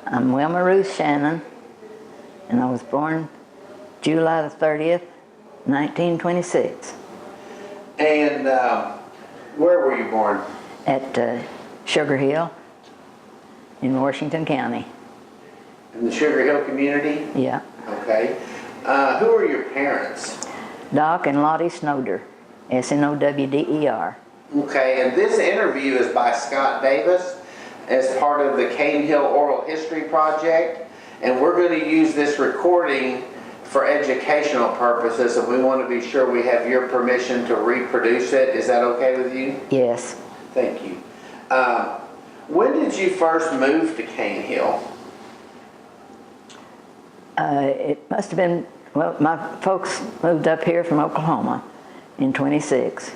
I'm Wilma Shannon, and I was born July the 30th, 1926, And where were you born? at Sugar Hill in Washington County. In the Sugar Hill community? Yeah. Okay. Who are your parents? Doc and Lottie Snowder, Snowder. Okay, and this interview is by Scott Davis as part of the Cane Hill Oral History Project, and we're going to use this recording for educational purposes, and we want to be sure we have your permission to reproduce it. Is that okay with you? Yes. Thank you. When did you first move to Cane Hill? It must have been, well, my folks moved up here from Oklahoma in 26.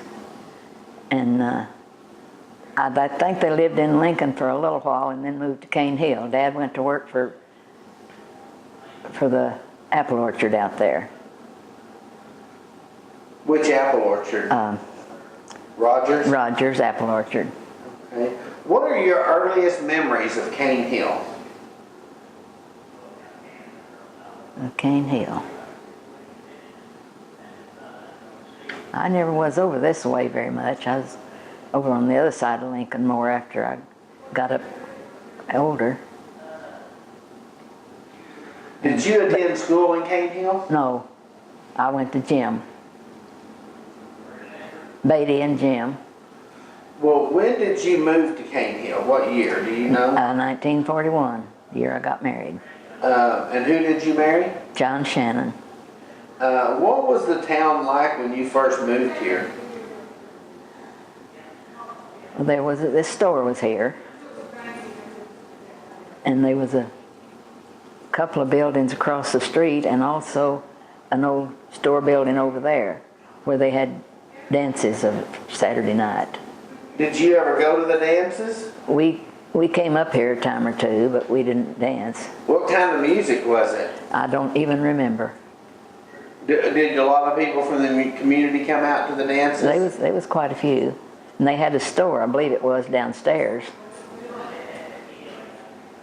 And I think they lived in Lincoln for a little while and then moved to Cane Hill. Dad went to work for the apple orchard out there. Which apple orchard? Rogers? Rogers Apple Orchard. Okay. What are your earliest memories of Cane Hill? Cane Hill. I never was over this way very much. I was over on the other side of Lincoln more after I got up older. Did you attend school in Cane Hill? No, I went to gym. Beatty and Jim. Well, when did you move to Cane Hill? What year? Do you know? 1941, the year I got married. And who did you marry? John Shannon. What was the town like when you first moved here? Well, this store was here, and there was a couple of buildings across the street, and also an old store building over there where they had dances of Saturday night. Did you ever go to the dances? We came up here a time or two, but we didn't dance. What kind of music was it? I don't even remember. Did a lot of people from the community come out to the dances? There was quite a few. And they had a store, I believe it was, downstairs.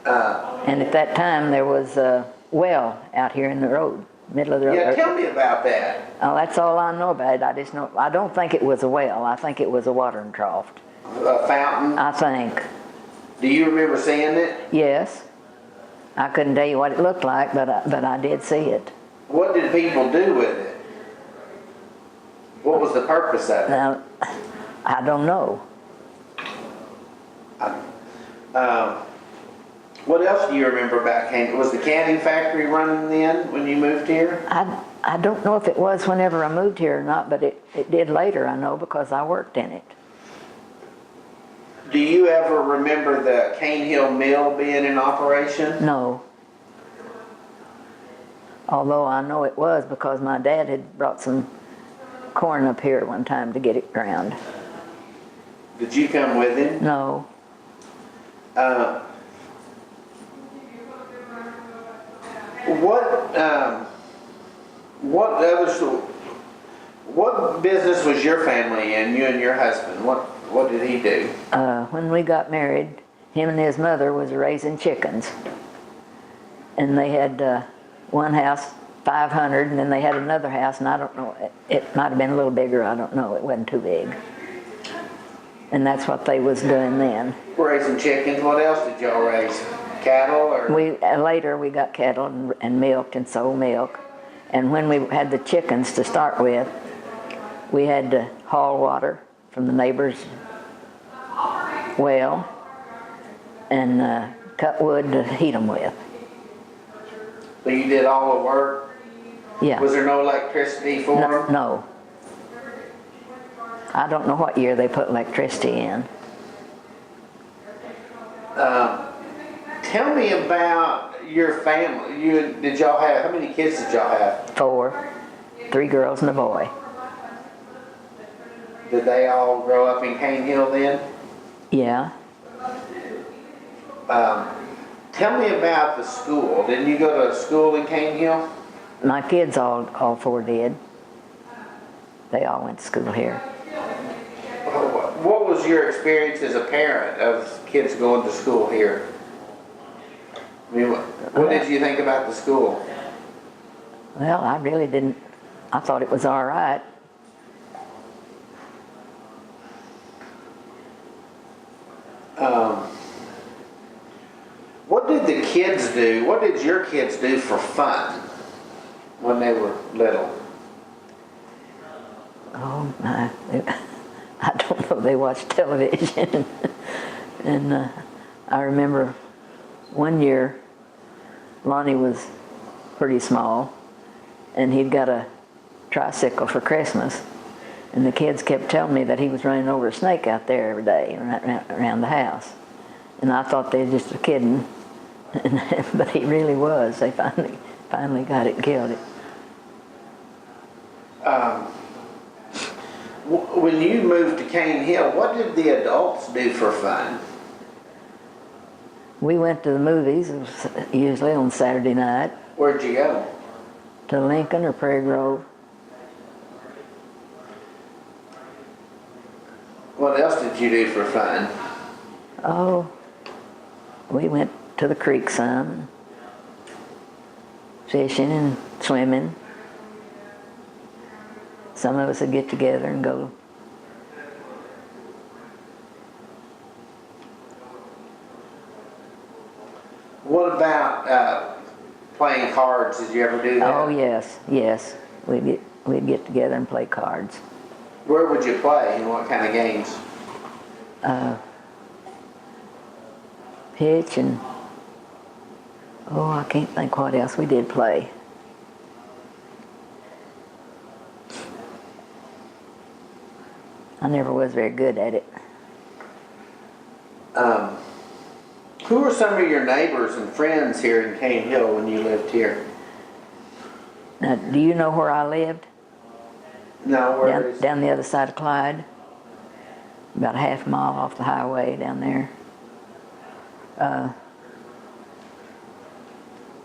And at that time there was a well out here in the road, middle of the road. Yeah, tell me about that. Oh, that's all I know about it. I don't think it was a well. I think it was a watering trough. A fountain? I think. Do you remember seeing it? Yes. I couldn't tell you what it looked like, but I did see it. What did people do with it? What was the purpose of it? Now, I don't know. What else do you remember about Cane? Was the canning factory running then when you moved here? I don't know if it was whenever I moved here or not, but it did later, I know, because I worked in it. Do you ever remember the Cane Hill Mill being in operation? No. Although I know it was because my dad had brought some corn up here one time to get it ground. Did you come with him? No. What business was your family in, you and your husband? What did he do? When we got married, him and his mother was raising chickens. And they had one house, 500, and then they had another house, and I don't know, it might have been a little bigger, I don't know, it wasn't too big. And that's what they was doing then. Raising chickens. What else did y'all raise? Cattle or? Later we got cattle and milked and sold milk. And when we had the chickens to start with, we had to haul water from the neighbor's well and cut wood to heat them with. So you did all the work? Yeah. Was there no electricity for them? No. I don't know what year they put electricity in. Tell me about your family. How many kids did y'all have? 4, 3 girls and a boy. Did they all grow up in Cane Hill then? Yeah. Tell me about the school. Didn't you go to school in Cane Hill? My kids, all 4 did. They all went to school here. What was your experience as a parent of kids going to school here? I mean, what did you think about the school? Well, I really didn't. I thought it was all right. What did the kids do? What did your kids do for fun when they were little? Oh my! I don't know. They watched television, and I remember one year, Lonnie was pretty small, and he'd got a tricycle for Christmas, and the kids kept telling me that he was running over a snake out there every day around the house, and I thought they were just kidding, but he really was. They finally got it and killed it. When you moved to Cane Hill, what did the adults do for fun? We went to the movies, usually on Saturday night, Where'd you go? to Lincoln or Prairie Grove. What else did you do for fun? Oh, we went to the creek some, fishing and swimming. Some of us would get together and go. What about playing cards? Did you ever do that? Oh yes. We'd get together and play cards. Where would you play and what kind of games? Pitch and I can't think what else we did play. I never was very good at it. Who were some of your neighbors and friends here in Cane Hill when you lived here? Now, do you know where I lived? No, where is Down the other side of Clyde. About a half mile off the highway down there.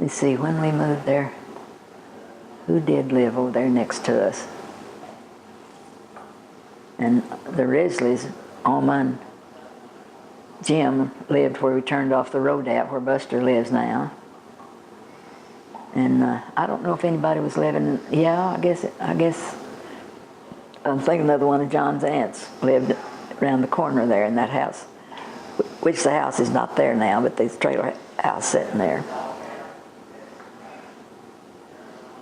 Let's see, when we moved there, who did live over there next to us? And the Risleys, Alma and Jim lived where we turned off the road at, where Buster lives now. And I don't know if anybody was living. Yeah, I guess. I'm thinking another one of John's aunts lived around the corner there in that house, which the house is not there now, but there's a trailer house sitting there.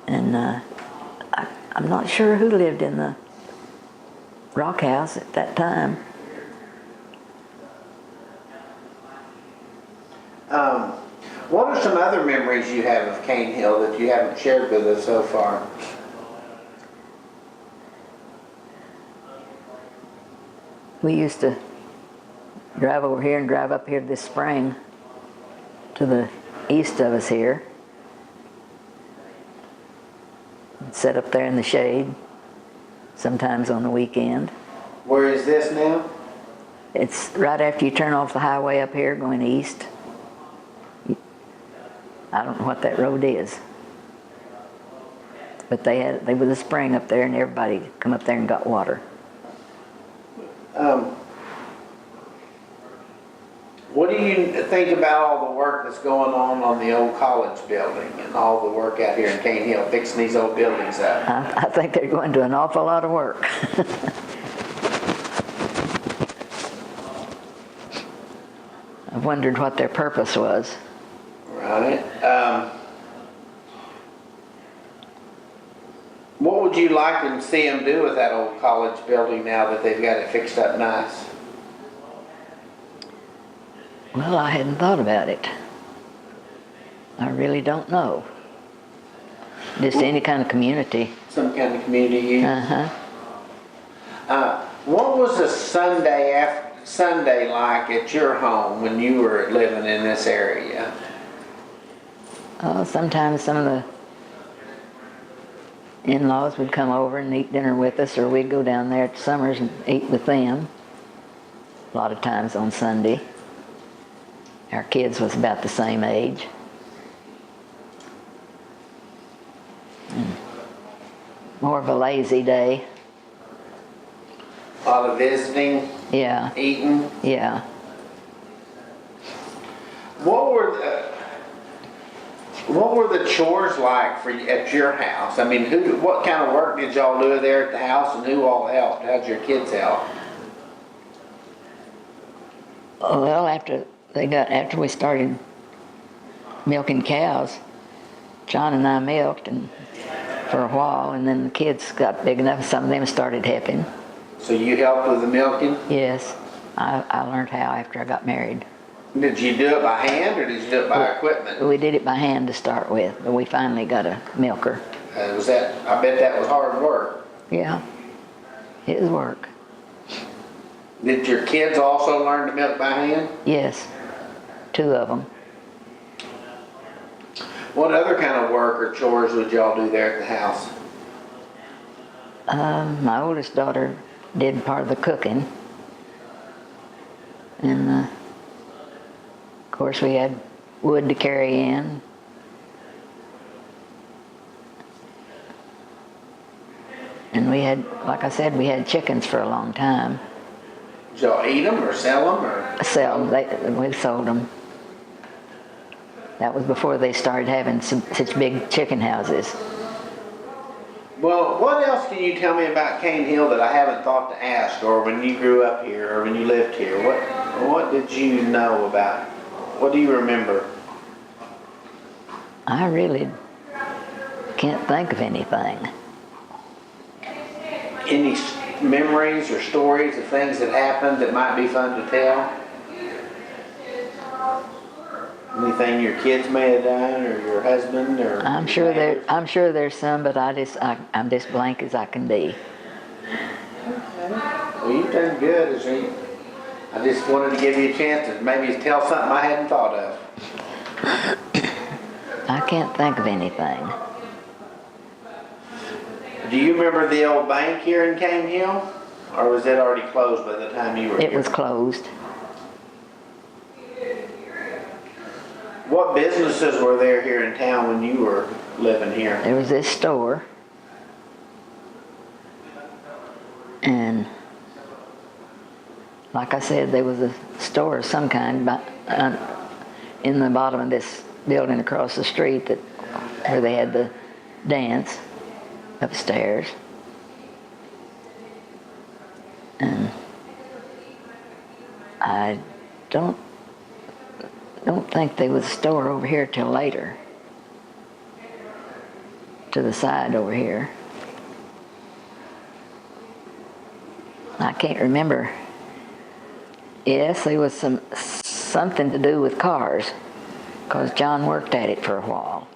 And I'm not sure who lived in the rock house at that time. What are some other memories you have of Cane Hill that you haven't shared with us so far? We used to drive over here and drive up here this spring to the east of us here. And sit up there in the shade, sometimes on the weekend. Where is this now? It's right after you turn off the highway up here going east. I don't know what that road is. But there was a spring up there and everybody come up there and got water. What do you think about all the work that's going on the old college building and all the work out here in Cane Hill, fixing these old buildings up? I think they're going to an awful lot of work. I've wondered what their purpose was. Right. What would you like to see them do with that old college building now that they've got it fixed up nice? Well, I hadn't thought about it. I really don't know. Just any kind of community. Some kind of community use? What was a Sunday like at your home when you were living in this area? Oh, sometimes some of the in-laws would come over and eat dinner with us, or we'd go down there at Summers and eat with them. A lot of times on Sunday. Our kids was about the same age. And more of a lazy day. A lot of visiting? Yeah. Eating? Yeah. What were What were the chores like for you at your house? I mean, what kind of work did y'all do there at the house, and who all helped? How'd your kids help? Well, after we started milking cows, John and I milked and for a while, and then the kids got big enough, some of them started helping. So you helped with the milking? Yes, I learned how after I got married. Did you do it by hand, or did you do it by equipment? We did it by hand to start with, but we finally got a milker. I bet that was hard work. Yeah, it was work. Did your kids also learn to milk by hand? Yes, 2 of them. What other kind of work or chores would y'all do there at the house? My oldest daughter did part of the cooking. And of course we had wood to carry in. And we had, like I said, we had chickens for a long time. Did y'all eat them or sell them? Sell them, we sold them. That was before they started having such big chicken houses. Well, what else can you tell me about Cane Hill that I haven't thought to ask, or when you grew up here, or when you lived here? What did you know about? What do you remember? I really can't think of anything. Any memories or stories of things that happened that might be fun to tell? Anything your kids may have done, or your husband, or I'm sure there's some, but I'm just blank as I can be. Okay. Well, you've done good. I just wanted to give you a chance to maybe tell something I hadn't thought of. I can't think of anything. Do you remember the old bank here in Cane Hill, or was it already closed by the time you were here? It was closed. What businesses were there here in town when you were living here? There was this store, and like I said, there was a store of some kind in the bottom of this building across the street where they had the dance upstairs. And I don't think there was a store over here till later, to the side over here. I can't remember. Yes, there was something to do with cars, because John worked at it for a while.